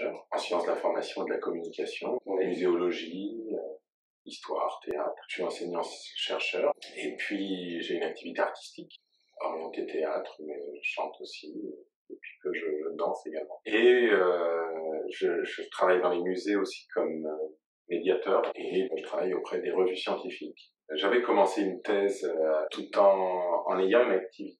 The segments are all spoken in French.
chercheur en sciences de l'information et de la communication, muséologie, histoire, théâtre. Je suis enseignant-chercheur et puis j'ai une activité artistique orientée théâtre, mais je chante aussi depuis que je danse également. Et je travaille dans les musées aussi comme médiateur et je travaille auprès des revues scientifiques. J'avais commencé une thèse tout en ayant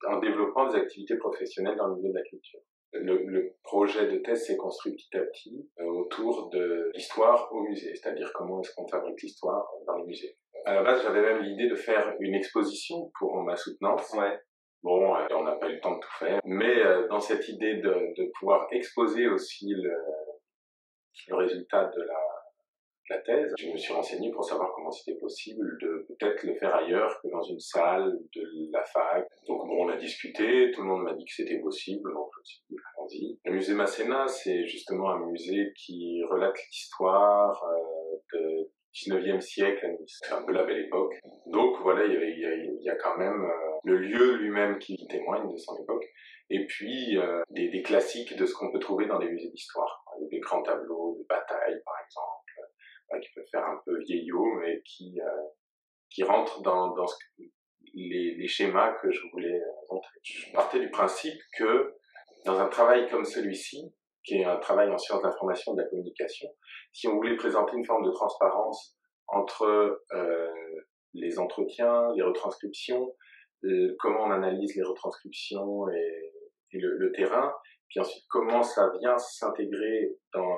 en développant des activités professionnelles dans le milieu de la culture. Le projet de thèse s'est construit petit à petit autour de l'histoire au musée, c'est-à-dire comment est-ce qu'on fabrique l'histoire dans les musées. À la base, j'avais même l'idée de faire une exposition pour ma soutenance. Ouais. Bon, on n'a pas eu le temps de tout faire, mais dans cette idée de pouvoir exposer aussi le résultat de la thèse, je me suis renseigné pour savoir comment c'était possible de peut-être le faire ailleurs que dans une salle de la fac. Donc bon, on a discuté, tout le monde m'a dit que c'était possible, donc je me suis dit, allons-y. Le musée Masséna, c'est justement un musée qui relate l'histoire du 19e siècle à Nice. C'est un peu la belle époque. Donc voilà, il y a quand même le lieu lui-même qui témoigne de son époque. Et puis des classiques de ce qu'on peut trouver dans les musées d'histoire. Des grands tableaux de bataille, par exemple, qui peuvent faire un peu vieillot, mais qui rentrent dans les schémas que je voulais montrer. Je partais du principe que dans un travail comme celui-ci, qui est un travail en sciences de l'information et de la communication, si on voulait présenter une forme de transparence entre les entretiens, les retranscriptions, comment on analyse les retranscriptions et le terrain, puis ensuite comment ça vient s'intégrer dans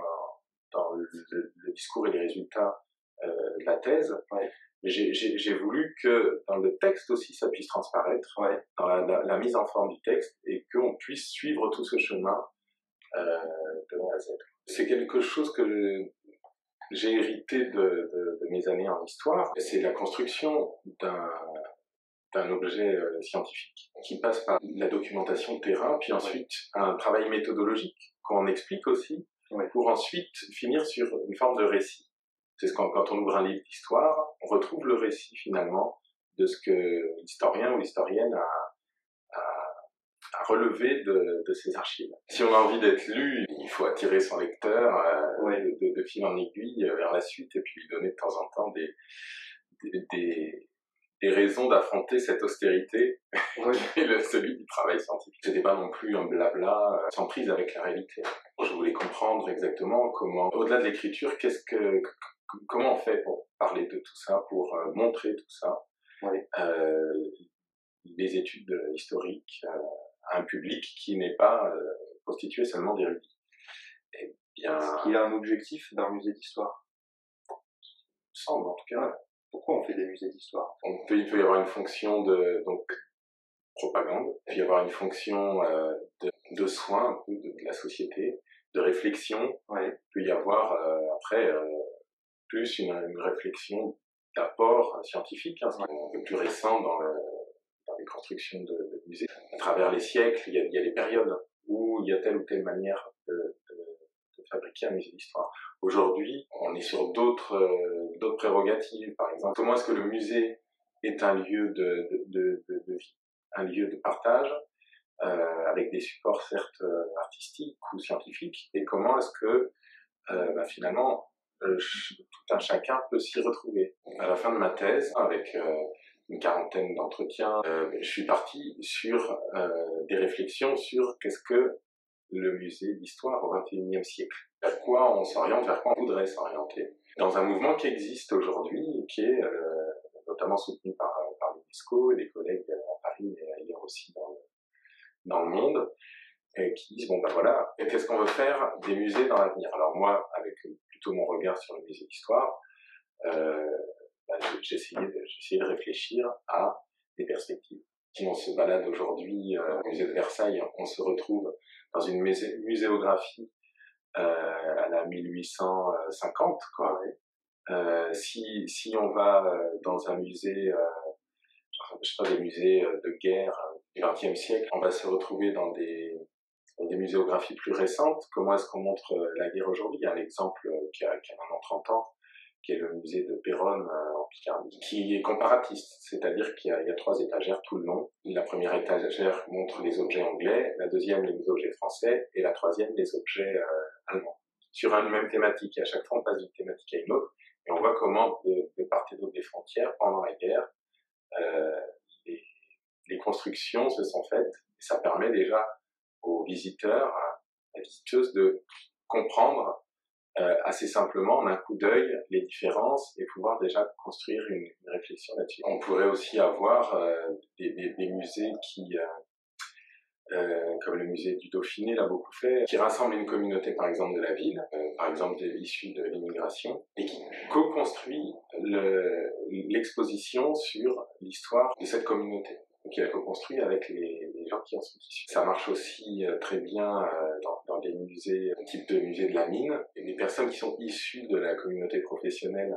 le discours et les résultats de la thèse. Ouais. J'ai voulu que dans le texte aussi ça puisse transparaître, ouais, dans la mise en forme du texte, et qu'on puisse suivre tout ce chemin de A à Z. C'est quelque chose que j'ai hérité de mes années en histoire. C'est la construction d'un objet scientifique qui passe par la documentation de terrain, puis ensuite un travail méthodologique qu'on explique aussi, pour ensuite finir sur une forme de récit. C'est quand on ouvre un livre d'histoire, on retrouve le récit finalement de ce que l'historien ou l'historienne a relevé de ses archives. Si on a envie d'être lu, il faut attirer son lecteur de fil en aiguille vers la suite, et puis lui donner de temps en temps des raisons d'affronter cette austérité et celui du travail scientifique. C'était pas non plus un blabla sans prise avec la réalité. Je voulais comprendre exactement comment, au-delà de l'écriture, comment on fait pour parler de tout ça, pour montrer tout ça, des études historiques à un public qui n'est pas constitué seulement d'érudits. Eh bien, est-ce qu'il y a un objectif d'un musée d'histoire? Il me semble en tout cas. Pourquoi on fait des musées d'histoire? Il peut y avoir une fonction de propagande, il peut y avoir une fonction de soin un peu de la société, de réflexion. Il peut y avoir après plus une réflexion d'apport scientifique, ce qui est un peu plus récent dans les constructions de musées. À travers les siècles, il y a les périodes où il y a telle ou telle manière de fabriquer un musée d'histoire. Aujourd'hui, on est sur d'autres prérogatives. Par exemple, comment est-ce que le musée est un lieu de vie, un lieu de partage, avec des supports certes artistiques ou scientifiques, et comment est-ce que finalement tout un chacun peut s'y retrouver. À la fin de ma thèse, avec une quarantaine d'entretiens, je suis parti sur des réflexions sur qu'est-ce que le musée d'histoire au XXIe siècle. Vers quoi on s'oriente, vers quoi on voudrait s'orienter. Dans un mouvement qui existe aujourd'hui, qui est notamment soutenu par l'UNESCO et des collègues à Paris et ailleurs aussi dans le monde, qui disent, qu'est-ce qu'on veut faire des musées dans l'avenir? Alors moi, avec plutôt mon regard sur le musée d'histoire, j'ai essayé de réfléchir à des perspectives. Si on se balade aujourd'hui au musée de Versailles, on se retrouve dans une muséographie à la 1850, quoi. Si on va dans un musée, je sais pas, des musées de guerre du XXe siècle, on va se retrouver dans des muséographies plus récentes. Comment est-ce qu'on montre la guerre aujourd'hui? Il y a un exemple qui a maintenant 30 ans, qui est le musée de Péronne en Picardie, qui est comparatiste, c'est-à-dire qu'il y a 3 étagères tout le long. La première étagère montre les objets anglais, la deuxième les objets français, et la troisième les objets allemands. sur une même thématique. Et à chaque fois, on passe d'une thématique à une autre, et on voit comment, de part et d'autre des frontières, pendant la guerre, les, les constructions se sont faites. Et ça permet déjà aux visiteurs, à visiteuses, de comprendre assez simplement, en un coup d'œil, les différences et pouvoir déjà construire une réflexion là-dessus. On pourrait aussi avoir des musées qui, comme le musée du Dauphiné l'a beaucoup fait, qui rassemble une communauté par exemple de la ville, par exemple issue de l'immigration, et qui co-construit l'exposition sur l'histoire de cette communauté. Donc il a co-construit avec les gens qui en sont issus. Ça marche aussi très bien dans des musées, type de musée de la mine, et des personnes qui sont issues de la communauté professionnelle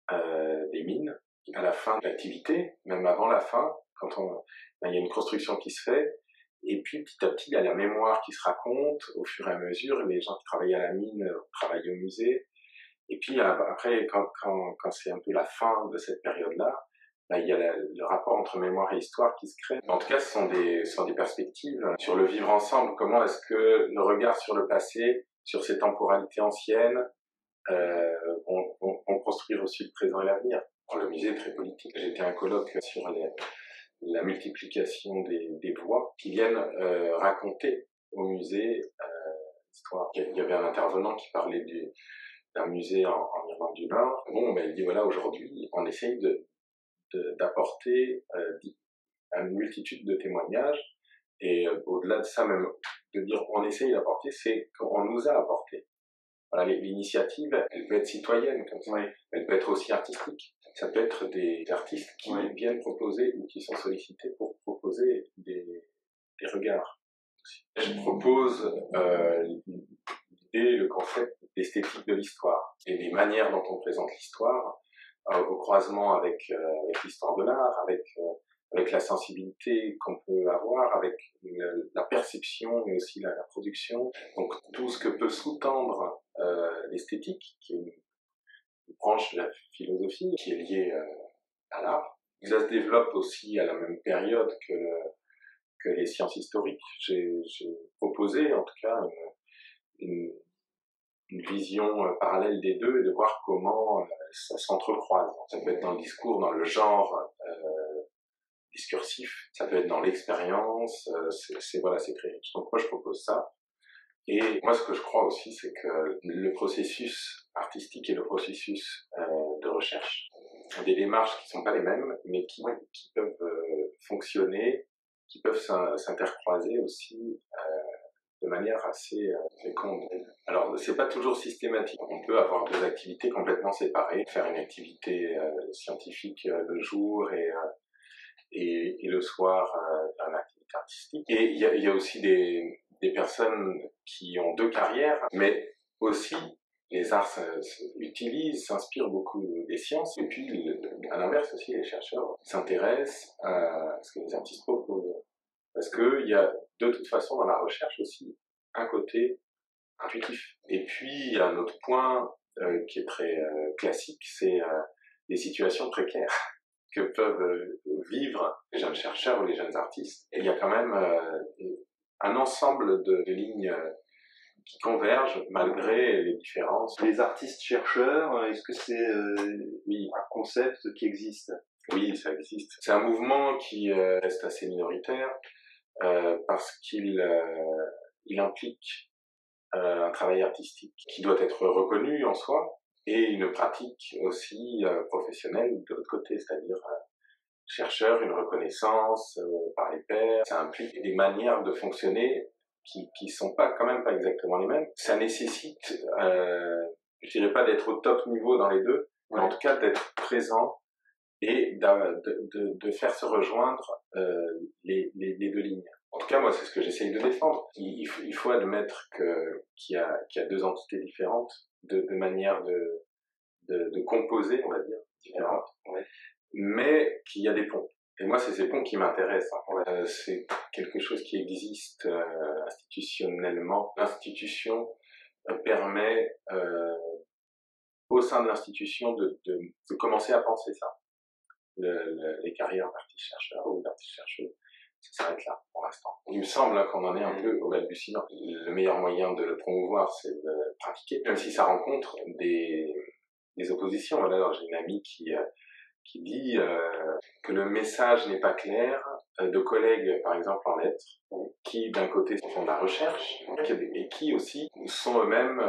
des mines, à la fin de l'activité, même avant la fin, il y a une construction qui se fait, et puis petit à petit il y a la mémoire qui se raconte au fur et à mesure, les gens qui travaillent à la mine travaillent au musée, et puis après quand c'est un peu la fin de cette période-là, il y a le rapport entre mémoire et histoire qui se crée. En tout cas, ce sont des perspectives sur le vivre ensemble. Comment est-ce que le regard sur le passé, sur ces temporalités anciennes, vont construire aussi le présent et l'avenir. Le musée est très politique. J'ai été à un colloque sur la multiplication des voix qui viennent raconter au musée l'histoire. Il y avait un intervenant qui parlait d'un musée en Irlande du Nord. Bon, il dit voilà, aujourd'hui, on essaye d'apporter une multitude de témoignages, et au-delà de ça, même de dire on essaye d'apporter, c'est qu'on nous a apporté. Voilà, l'initiative, elle peut être citoyenne comme ça, oui. Elle peut être aussi artistique. Ça peut être des artistes qui viennent proposer ou qui sont sollicités pour proposer des regards. Je propose l'idée, le concept d'esthétique de l'histoire et des manières dont on présente l'histoire au croisement avec l'histoire de l'art, avec la sensibilité qu'on peut avoir, avec la perception mais aussi la production. Donc tout ce que peut sous-tendre l'esthétique, qui est une branche de la philosophie qui est liée à l'art. Ça se développe aussi à la même période que les sciences historiques. J'ai proposé en tout cas une vision parallèle des deux et de voir comment ça s'entrecroise. Ça peut être dans le discours, dans le genre discursif, ça peut être dans l'expérience, c'est très riche. Donc moi je propose ça. Et moi ce que je crois aussi, c'est que le processus artistique et le processus de recherche ont des démarches qui sont pas les mêmes, mais qui peuvent fonctionner, qui peuvent s'intercroiser aussi de manière assez féconde. Alors, c'est pas toujours systématique. On peut avoir deux activités complètement séparées, faire une activité scientifique le jour et le soir faire une activité artistique. Et il y a aussi des personnes qui ont deux carrières, mais aussi les arts s'inspirent beaucoup des sciences. Et puis, à l'inverse aussi, les chercheurs s'intéressent à ce que les artistes proposent. Parce qu'il y a de toute façon dans la recherche aussi un côté intuitif. Et puis il y a un autre point qui est très classique, c'est les situations précaires que peuvent vivre les jeunes chercheurs ou les jeunes artistes. Et il y a quand même un ensemble de lignes qui convergent malgré les différences. Les artistes-chercheurs, est-ce que c'est un concept qui existe? Oui, ça existe. C'est un mouvement qui reste assez minoritaire parce qu'il implique un travail artistique qui doit être reconnu en soi et une pratique aussi professionnelle de l'autre côté, c'est-à-dire chercheur, une reconnaissance par les pairs. Ça implique des manières de fonctionner qui sont quand même pas exactement les mêmes. Ça nécessite, je dirais pas d'être au top niveau dans les deux, mais en tout cas d'être présent et de faire se rejoindre les deux lignes. En tout cas, moi, c'est ce que j'essaye de défendre. Il faut admettre qu'il y a deux entités différentes, de manières de composer, on va dire, différentes, mais qu'il y a des ponts. Et moi, c'est ces ponts qui m'intéressent. C'est quelque chose qui existe institutionnellement. L'institution permet, au sein de l'institution, de commencer à penser ça. Les carrières d'artistes-chercheurs ou d'artistes-chercheurs, ça s'arrête là, pour l'instant. Il me semble qu'on en est un peu au balbutiement. Le meilleur moyen de le promouvoir, c'est de le pratiquer, même si ça rencontre des oppositions. Voilà, j'ai une amie qui dit que le message n'est pas clair, de collègues, par exemple, en lettres, qui, d'un côté, font de la recherche, et qui aussi sont eux-mêmes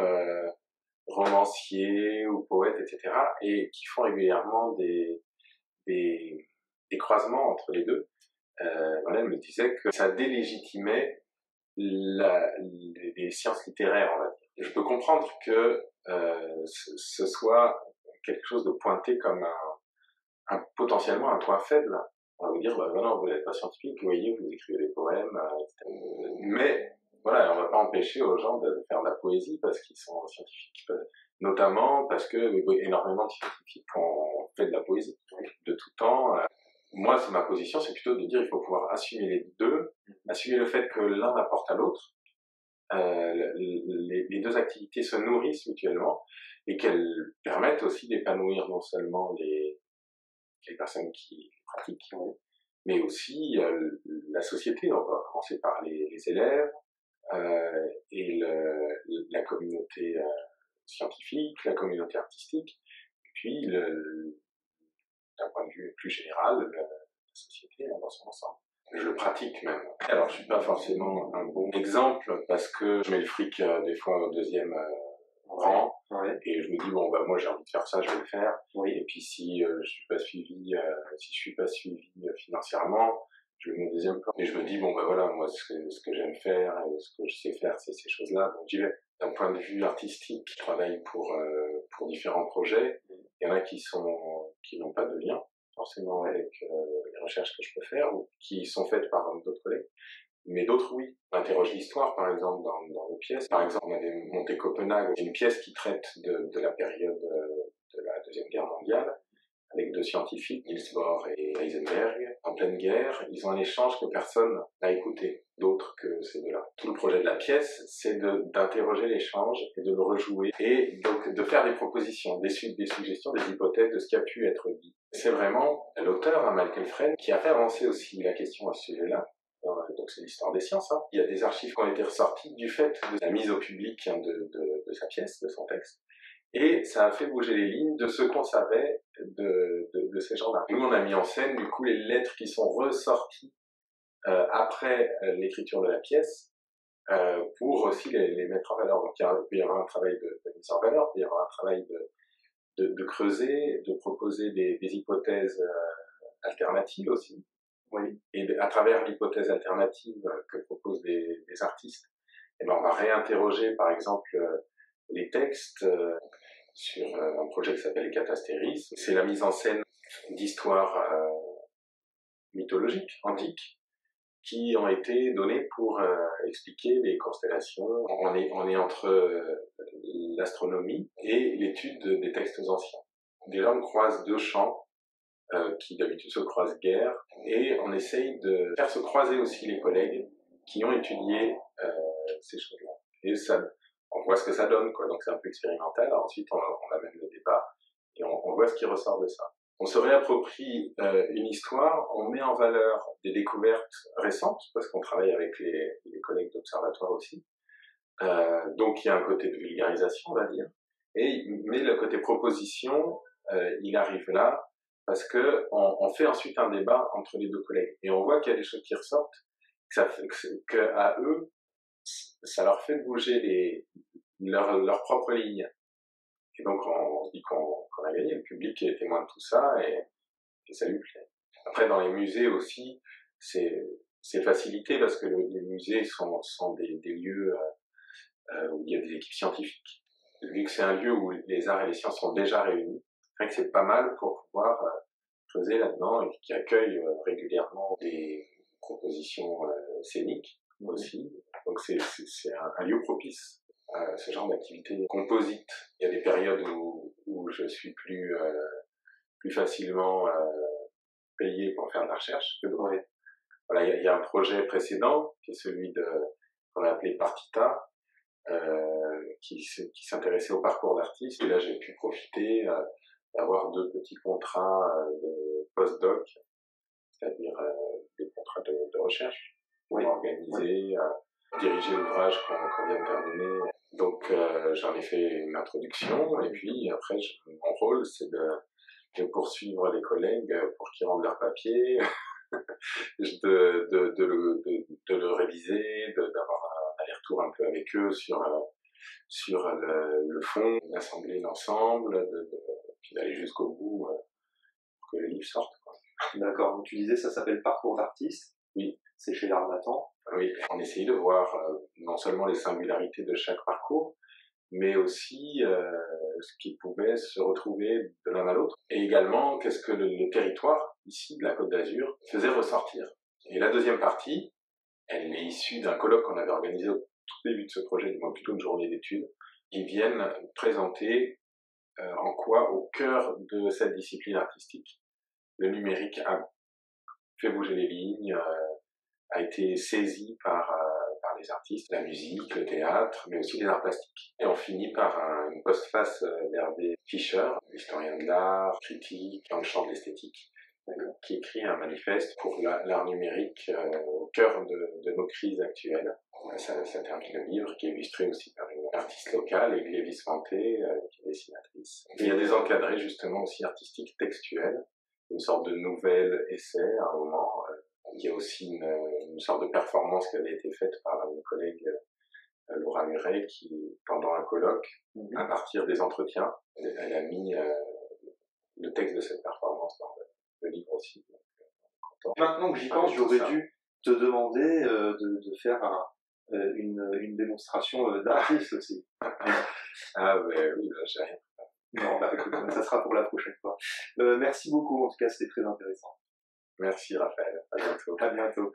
romanciers ou poètes, etc., et qui font régulièrement des croisements entre les deux. Voilà, elle me disait que ça délégitimait les sciences littéraires, on va dire. Et je peux comprendre que ce soit quelque chose de pointé comme potentiellement un point faible. On va vous dire, bah non, vous n'êtes pas scientifique, vous voyez, vous écrivez des poèmes, etc. Mais voilà, on ne va pas empêcher aux gens de faire de la poésie parce qu'ils sont scientifiques. Notamment parce que énormément de scientifiques ont fait de la poésie de tout temps. Moi, c'est ma position, c'est plutôt de dire qu'il faut pouvoir assumer les deux, assumer le fait que l'un apporte à l'autre. Les deux activités se nourrissent mutuellement et qu'elles permettent aussi d'épanouir non seulement les personnes qui pratiquent, mais aussi la société. On va commencer par les élèves et la communauté scientifique, la communauté artistique, et puis d'un point de vue plus général, la société dans son ensemble. Je le pratique même. Alors, je suis pas forcément un bon exemple parce que je mets le fric des fois au deuxième rang, et je me dis bon bah moi j'ai envie de faire ça, je vais le faire. Et puis si je suis pas suivi financièrement, je le mets au deuxième plan. Et je me dis bon bah voilà, moi ce que j'aime faire et ce que je sais faire, c'est ces choses-là, donc j'y vais. D'un point de vue artistique, je travaille pour différents projets. Il y en a qui n'ont pas de lien forcément avec les recherches que je peux faire ou qui sont faites par d'autres collègues. Mais d'autres, oui. On interroge l'histoire, par exemple, dans nos pièces. Par exemple, on avait monté Copenhague, une pièce qui traite de la période de la Deuxième Guerre mondiale, avec deux scientifiques, Niels Bohr et Heisenberg, en pleine guerre. Ils ont un échange que personne n'a écouté, d'autre que ces deux-là. Tout le projet de la pièce, c'est d'interroger l'échange et de le rejouer, et donc de faire des propositions, des suggestions, des hypothèses de ce qui a pu être dit. C'est vraiment l'auteur, Michael Friend, qui a fait avancer aussi la question à ce sujet-là. Donc c'est l'histoire des sciences. Il y a des archives qui ont été ressorties du fait de la mise au public de sa pièce, de son texte. Et ça a fait bouger les lignes de ce qu'on savait de ces gens-là. Nous, on a mis en scène, du coup, les lettres qui sont ressorties après l'écriture de la pièce, pour aussi les mettre en valeur. Donc il peut y avoir un travail de mise en valeur, il peut y avoir un travail de creuser, de proposer des hypothèses alternatives aussi. Et à travers l'hypothèse alternative que proposent des artistes, et ben on va réinterroger par exemple les textes sur un projet qui s'appelle les Catastéris. C'est la mise en scène d'histoires mythologiques, antiques, qui ont été données pour expliquer les constellations. On est entre l'astronomie et l'étude des textes anciens. Déjà, on croise deux champs qui d'habitude se croisent guère, et on essaye de faire se croiser aussi les collègues qui ont étudié ces choses-là. Et ça, on voit ce que ça donne, quoi. Donc c'est un peu expérimental. Alors, ensuite, on amène le débat et on voit ce qui ressort de ça. On se réapproprie une histoire, on met en valeur des découvertes récentes, parce qu'on travaille avec les collègues d'observatoire aussi. Donc il y a un côté de vulgarisation, on va dire. Mais le côté proposition, il arrive là, parce que on fait ensuite un débat entre les deux collègues. Et on voit qu'il y a des choses qui ressortent, qu'à eux, ça leur fait bouger leur propre ligne. Et donc on se dit qu'on a gagné, le public est témoin de tout ça, et ça lui plaît. Après, dans les musées aussi, c'est facilité, parce que les musées sont des lieux où il y a des équipes scientifiques. Vu que c'est un lieu où les arts et les sciences sont déjà réunis, c'est vrai que c'est pas mal pour pouvoir creuser là-dedans, et qui accueille régulièrement des propositions scéniques aussi. Donc c'est un lieu propice à ce genre d'activité composite. Il y a des périodes où je suis plus facilement payé pour faire de la recherche que d'autres. Voilà, il y a un projet précédent qui est celui qu'on a appelé Partita, qui s'intéressait au parcours d'artiste. Et là, j'ai pu profiter d'avoir 2 petits contrats de postdoc, c'est-à-dire des contrats de recherche pour Oui. organiser, diriger l'ouvrage qu'on vient de terminer. Donc j'en ai fait une introduction et puis après mon rôle c'est de poursuivre les collègues pour qu'ils rendent leur papier, de le réviser, d'avoir un aller-retour un peu avec eux sur le fond, d'assembler l'ensemble, puis d'aller jusqu'au bout pour que le livre sorte, quoi. D'accord, donc tu disais ça s'appelle Parcours d'artiste. Oui. C'est chez l'Harmattan. Oui, on essayait de voir non seulement les singularités de chaque parcours, mais aussi ce qui pouvait se retrouver de l'un à l'autre. Et également, qu'est-ce que le territoire, ici, de la Côte d'Azur, faisait ressortir. Et la deuxième partie, elle est issue d'un colloque qu'on avait organisé au tout début de ce projet, du moins plutôt une journée d'études. Ils viennent présenter en quoi, au cœur de cette discipline artistique, le numérique a fait bouger les lignes, a été saisi par les artistes, la musique, le théâtre, mais aussi les arts plastiques. Et on finit par une postface d'Hervé Fischer, historien de l'art, critique dans le champ de l'esthétique, qui écrit un manifeste pour l'art numérique au cœur de nos crises actuelles. Ça termine le livre, qui est illustré aussi par une artiste locale, Glévis Vanté, qui est dessinatrice. Et il y a des encadrés justement aussi artistiques textuels, une sorte de nouvel essai à un moment. Il y a aussi une sorte de performance qui avait été faite par une collègue, Laura Muret, qui, pendant un colloque, à partir des entretiens, elle a mis le texte de cette performance dans le livre aussi. Maintenant que j'y pense, j'aurais dû te demander de faire une démonstration d'artiste aussi. Ah ben oui, là, j'ai rien. Non, bah écoute, ça sera pour la prochaine fois. Merci beaucoup, en tout cas, c'était très intéressant. Merci Raphaël, à bientôt. À bientôt.